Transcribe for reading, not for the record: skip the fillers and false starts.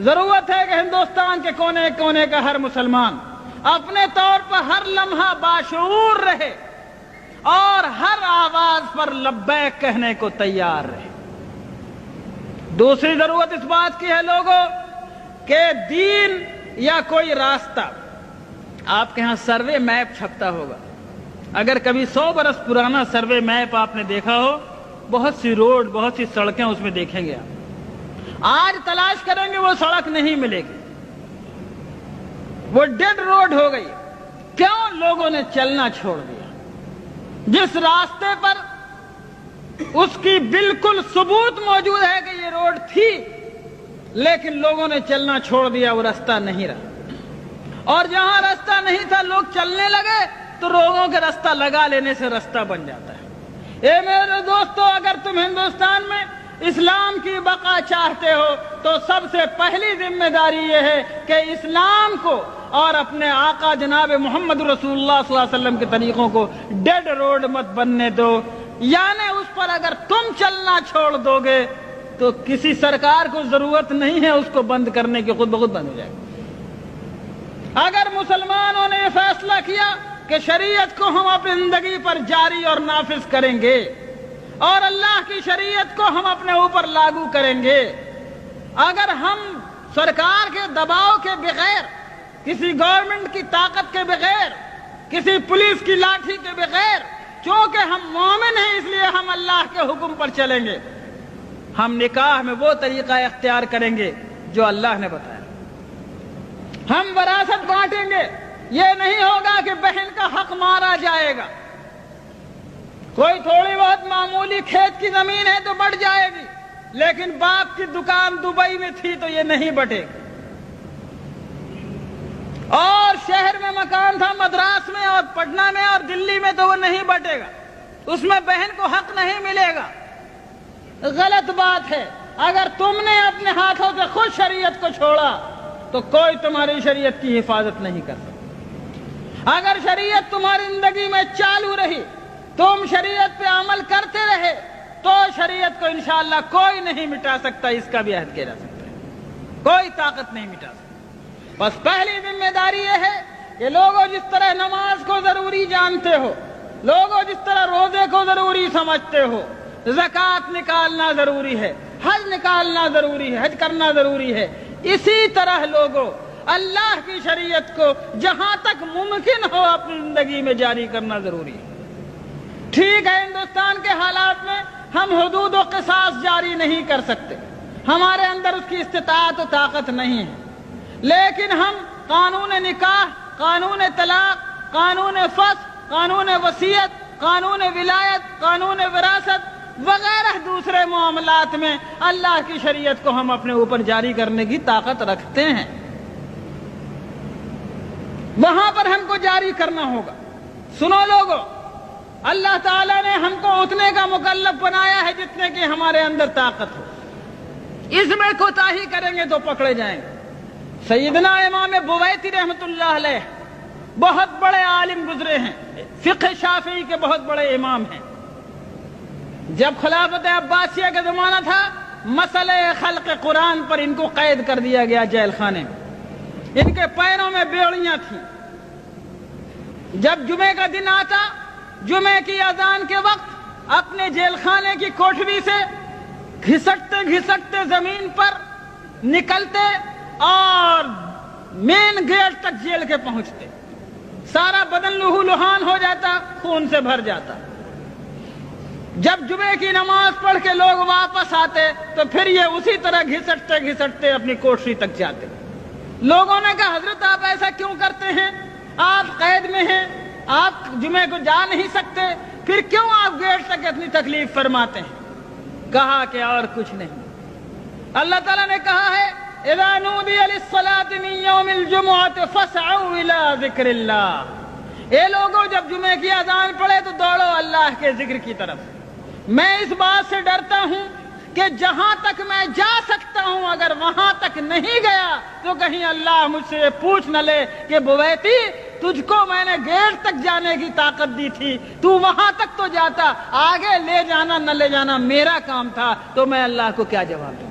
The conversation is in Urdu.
ضرورت ہے کہ ہندوستان کے کونے کونے کا ہر مسلمان اپنے طور پر ہر لمحہ باشعور رہے اور ہر آواز پر لبیک کہنے کو تیار رہے۔ دوسری ضرورت اس بات کی ہے لوگوں کہ دین یا کوئی راستہ، آپ کے ہاں سروے میپ چھپتا ہوگا، اگر کبھی 100 برس پرانا سروے میپ آپ نے دیکھا ہو، بہت سی روڈ، بہت سی سڑکیں اس میں دیکھیں گے آپ۔ آج تلاش کریں گے وہ سڑک نہیں ملے گی، وہ ڈیڈ روڈ ہو گئی۔ کیوں؟ لوگوں نے چلنا چھوڑ دیا۔ جس راستے پر اس کی بالکل ثبوت موجود ہے کہ یہ روڈ تھی، لیکن لوگوں نے چلنا چھوڑ دیا، وہ راستہ نہیں رہا۔ اور جہاں راستہ نہیں تھا لوگ چلنے لگے تو لوگوں کے راستہ لگا لینے سے راستہ بن جاتا ہے۔ اے میرے دوستو، اگر تم ہندوستان میں اسلام کی بقا چاہتے ہو تو سب سے پہلی ذمہ داری یہ ہے کہ اسلام کو اور اپنے آقا جناب محمد رسول اللہ صلی اللہ علیہ وسلم کے طریقوں کو ڈیڈ روڈ مت بننے دو، یعنی اس پر اگر تم چلنا چھوڑ دو گے تو کسی سرکار کو ضرورت نہیں ہے اس کو بند کرنے کی، خود بخود بند ہو جائے گا۔ اگر مسلمانوں نے یہ فیصلہ کیا کہ شریعت کو ہم اپنی زندگی پر جاری اور نافذ کریں گے اور اللہ کی شریعت کو ہم اپنے اوپر لاگو کریں گے، اگر ہم سرکار کے دباؤ کے بغیر، کسی گورنمنٹ کی طاقت کے بغیر، کسی پولیس کی لاٹھی کے بغیر، چونکہ ہم مومن ہیں اس لیے ہم اللہ کے حکم پر چلیں گے، ہم نکاح میں وہ طریقہ اختیار کریں گے جو اللہ نے بتایا، ہم وراثت بانٹیں گے، یہ نہیں ہوگا کہ بہن کا حق مارا جائے گا۔ کوئی تھوڑی بہت معمولی کھیت کی زمین ہے تو بٹ جائے گی، لیکن باپ کی دکان دبئی میں تھی تو یہ نہیں بٹے گی، اور شہر میں مکان تھا مدراس میں اور پٹنہ میں اور دلی میں تو وہ نہیں بٹے گا، اس میں بہن کو حق نہیں ملے گا۔ غلط بات ہے۔ اگر تم نے اپنے ہاتھوں سے خود شریعت کو چھوڑا تو کوئی تمہاری شریعت کی حفاظت نہیں کر سکتا۔ اگر شریعت تمہاری زندگی میں چالو رہی، تم شریعت پہ عمل کرتے رہے تو شریعت کو انشاءاللہ کوئی نہیں مٹا سکتا، اس کا بھی عہد کیا جا سکتا ہے، کوئی طاقت نہیں مٹا سکتا۔ بس پہلی ذمہ داری یہ ہے کہ لوگوں جس طرح نماز کو ضروری جانتے ہو، لوگوں جس طرح روزے کو ضروری سمجھتے ہو، زکوٰۃ نکالنا ضروری ہے، حج نکالنا ضروری ہے، حج کرنا ضروری ہے، اسی طرح لوگوں اللہ کی شریعت کو جہاں تک ممکن ہو اپنی زندگی میں جاری کرنا ضروری ہے۔ ٹھیک ہے، ہندوستان کے حالات میں ہم حدود و قصاص جاری نہیں کر سکتے، ہمارے اندر اس کی استطاعت و طاقت نہیں ہے، لیکن ہم قانون نکاح، قانون طلاق، قانون فسخ، قانون وصیت، قانون ولایت، قانون وراثت وغیرہ دوسرے معاملات میں اللہ کی شریعت کو ہم اپنے اوپر جاری کرنے کی طاقت رکھتے ہیں، وہاں پر ہم کو جاری کرنا ہوگا۔ سنو لوگوں، اللہ تعالیٰ نے ہم کو اتنے کا مکلف بنایا ہے جتنے کی ہمارے اندر طاقت ہو، اس میں کوتاہی کریں گے تو پکڑے جائیں گے۔ سیدنا امام بویتی رحمۃ اللہ علیہ بہت بڑے عالم گزرے ہیں، فقہ شافعی کے بہت بڑے امام ہیں۔ جب خلافت عباسیہ کا زمانہ تھا، مسئلہ خلق قرآن پر ان کو قید کر دیا گیا جیل خانے میں، ان کے پیروں میں بیڑیاں تھیں۔ جب جمعے کا دن آتا، جمعے کی اذان کے وقت اپنے جیل خانے کی کوٹھری سے گھسٹتے گھسٹتے زمین پر نکلتے اور مین گیٹ تک جیل کے پہنچتے، سارا بدن لہو لہان ہو جاتا، خون سے بھر جاتا۔ جب جمعے کی نماز پڑھ کے لوگ واپس آتے تو پھر یہ اسی طرح گھسٹتے گھسٹتے اپنی کوٹھری تک جاتے۔ لوگوں نے کہا حضرت آپ ایسا کیوں کرتے ہیں؟ آپ قید میں ہیں، آپ جمعے کو جا نہیں سکتے، پھر کیوں آپ گیٹ تک اتنی تکلیف فرماتے ہیں؟ کہا کہ اور کچھ نہیں، اللہ تعالیٰ نے کہا ہے اذا نودی للصلاة من یوم الجمعة فاسعوا الى ذکر اللہ، اے لوگوں جب جمعے کی اذان پڑھے تو دوڑو اللہ کے ذکر کی طرف۔ میں اس بات سے ڈرتا ہوں کہ جہاں تک میں جا سکتا ہوں اگر وہاں تک نہیں گیا تو کہیں اللہ مجھ سے پوچھ نہ لے کہ بویتی تجھ کو میں نے گیٹ تک جانے کی طاقت دی تھی، تو وہاں تک تو جاتا، آگے لے جانا نہ لے جانا میرا کام تھا، تو میں اللہ کو کیا جواب دوں؟